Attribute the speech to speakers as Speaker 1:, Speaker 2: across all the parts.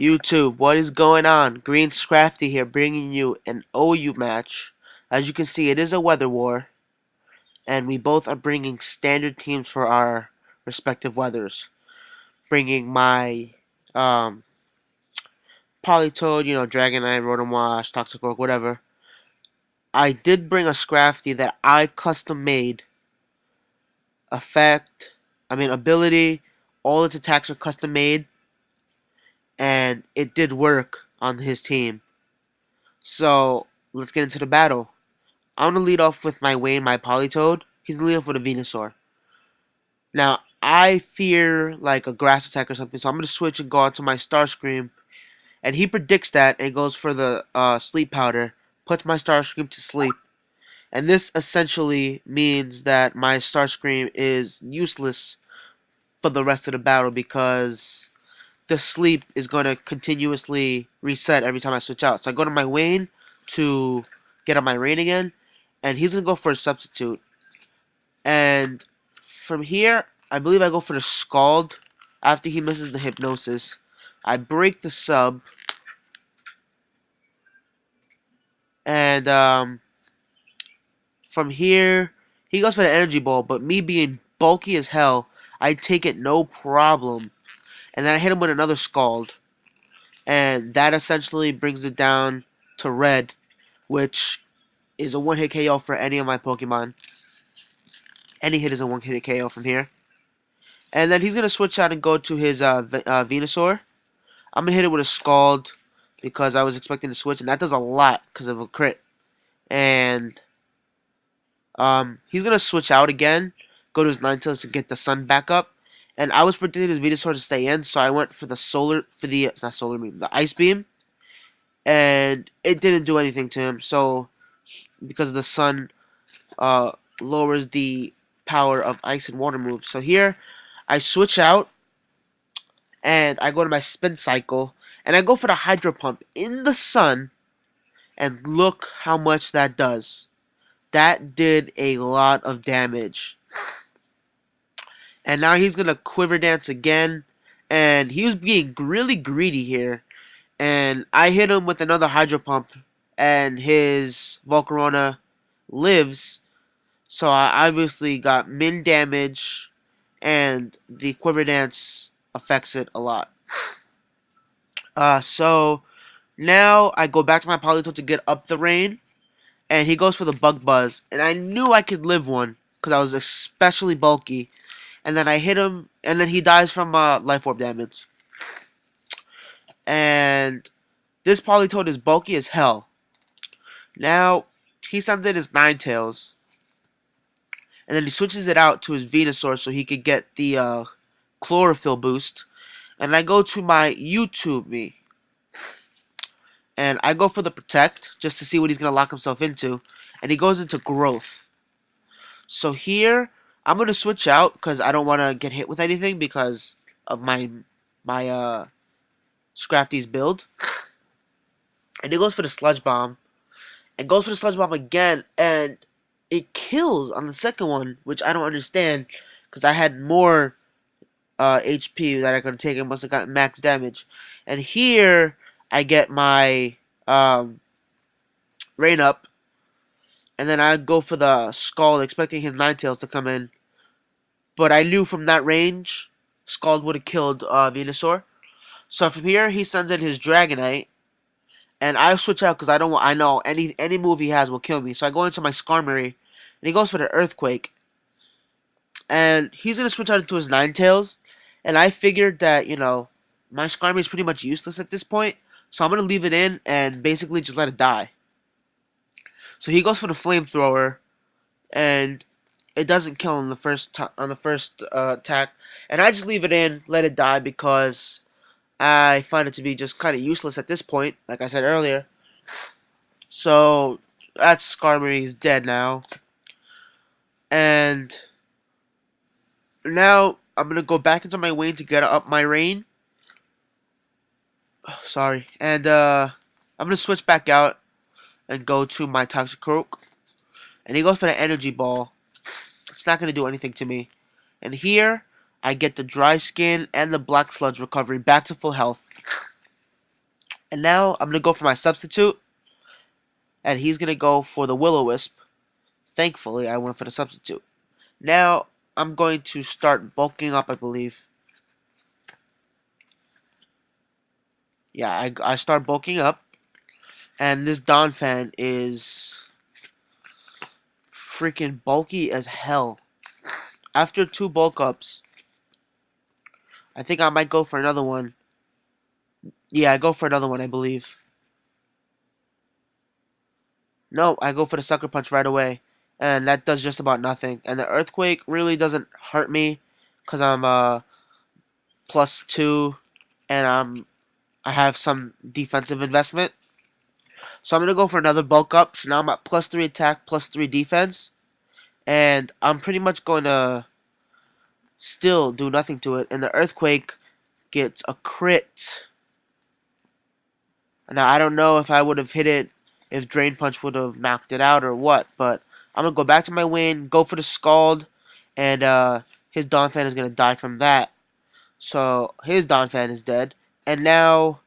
Speaker 1: YouTube, what is going on? Green Scrafty here, bringing you an OU match. As you can see, it is a weather war, and we both are bringing standard teams for our respective weathers. Bringing my um, Polytoad, Dragonite, Rotom Wash, Toxic Rock, whatever. I did bring a Scrafty that I custom made. Ability, all its attacks are custom made, and it did work on his team. So let's get into the battle. I'm gonna lead off with my Wayne, my Polytoad. He's gonna lead off with a Venusaur. Now I fear like a grass attack or something, so I'm gonna switch and go out to my Starscream. And he predicts that and goes for the sleep powder, puts my Starscream to sleep. And this essentially means that my Starscream is useless for the rest of the battle because the sleep is going to continuously reset every time I switch out. So I go to my Wayne to get on my Rain again, and he's going to go for a substitute. And from here, I believe I go for the Scald after he misses the Hypnosis. I break the sub, and from here, he goes for the Energy Ball, but me being bulky as hell, I take it no problem. And then I hit him with another Scald. And that essentially brings it down to red, which is a one-hit KO for any of my Pokemon. Any hit is a one-hit KO from here. And then he's going to switch out and go to his Venusaur. I'm going to hit it with a Scald because I was expecting to switch, and that does a lot because of a crit. And he's going to switch out again, go to his Ninetales to get the Sun back up. And I was predicting his Venusaur to stay in, so I went for it's not Solar Beam, the Ice Beam. And it didn't do anything to him, so because the Sun lowers the power of Ice and Water moves. So here, I switch out, and I go to my Spin Cycle, and I go for the Hydro Pump in the Sun, and look how much that does. That did a lot of damage. And now he's going to Quiver Dance again. And he was being really greedy here. And I hit him with another Hydro Pump. And his Volcarona lives. So I obviously got min damage. And the Quiver Dance affects it a lot. So now I go back to my Politoed to get up the rain. And he goes for the Bug Buzz. And I knew I could live one. Because I was especially bulky. And then I hit him, and then he dies from Life Orb damage. And this Politoed is bulky as hell. Now, he sends in his Ninetales. And then he switches it out to his Venusaur so he could get the Chlorophyll boost. And I go to my YouTube me. And I go for the Protect, just to see what he's going to lock himself into. And he goes into Growth. So here, I'm going to switch out because I don't want to get hit with anything because of my Scrafty's build. And he goes for the Sludge Bomb. And goes for the Sludge Bomb again. And it kills on the second one, which I don't understand because I had more HP that I could take and must have gotten max damage. And here, I get my Rain Up. And then I go for the Scald, expecting his Ninetales to come in. But I knew from that range, Scald would have killed Venusaur. So from here, he sends in his Dragonite. And I switch out because I know any move he has will kill me. So I go into my Skarmory. And he goes for the Earthquake. And he's going to switch out into his Ninetales. And I figured that, my Skarmory is pretty much useless at this point. So I'm going to leave it in and basically just let it die. So he goes for the Flamethrower, and it doesn't kill on the first attack, and I just leave it in, let it die because I find it to be just kind of useless at this point, like I said earlier. So that Skarmory is dead now, and now I'm gonna go back into my Wayne to get up my Rain. Oh, sorry, and I'm gonna switch back out and go to my Toxicroak. And he goes for the Energy Ball. It's not going to do anything to me. And here, I get the Dry Skin and the Black Sludge recovery back to full health. And now I'm going to go for my substitute. And he's going to go for the Will-O-Wisp. Thankfully, I went for the substitute. Now, I'm going to start bulking up, I believe. Yeah, I start bulking up. And this Donphan is freaking bulky as hell. After 2 bulk ups, I think I might go for another one. Yeah, I go for another one, I believe. No, I go for the Sucker Punch right away. And that does just about nothing. And the Earthquake really doesn't hurt me. Because I'm +2. And I have some defensive investment. So I'm going to go for another bulk up. So now I'm at +3 attack, +3 defense. And I'm pretty much going to still do nothing to it. And the Earthquake gets a crit. Now, I don't know if I would have hit it, if Drain Punch would have knocked it out or what. But I'm going to go back to my win, go for the Scald. And his Donphan is going to die from that. So his Donphan is dead. And now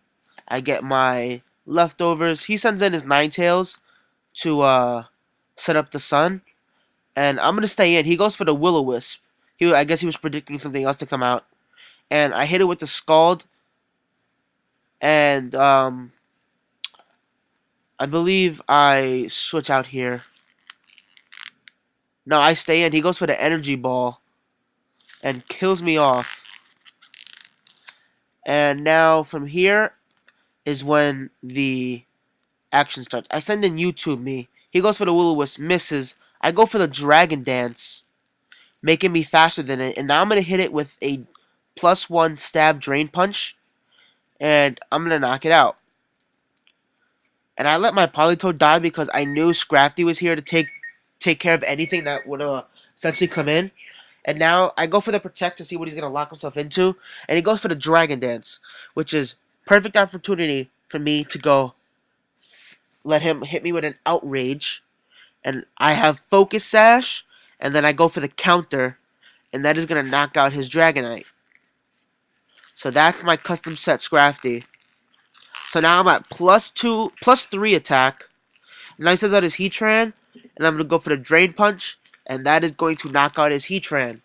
Speaker 1: I get my leftovers. He sends in his Ninetales to set up the sun. And I'm going to stay in. He goes for the Will-O-Wisp. I guess he was predicting something else to come out. And I hit it with the Scald. And I believe I switch out here. No, I stay in. He goes for the Energy Ball. And kills me off. And now from here is when the action starts. I send in YouTube me. He goes for the Will-O-Wisp, misses. I go for the Dragon Dance, making me faster than it. And now I'm going to hit it with a +1 stab Drain Punch. And I'm going to knock it out. And I let my Politoed die because I knew Scrafty was here to take care of anything that would essentially come in. And now I go for the Protect to see what he's going to lock himself into. And he goes for the Dragon Dance, which is perfect opportunity for me to go let him hit me with an Outrage. And I have Focus Sash. And then I go for the counter. And that is going to knock out his Dragonite. So that's my custom set Scrafty. So now I'm at +3 attack. And I sends out his Heatran. And I'm going to go for the Drain Punch. And that is going to knock out his Heatran.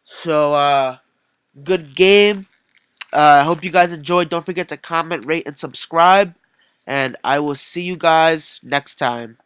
Speaker 1: So, good game. I hope you guys enjoyed. Don't forget to comment, rate, and subscribe. And I will see you guys next time.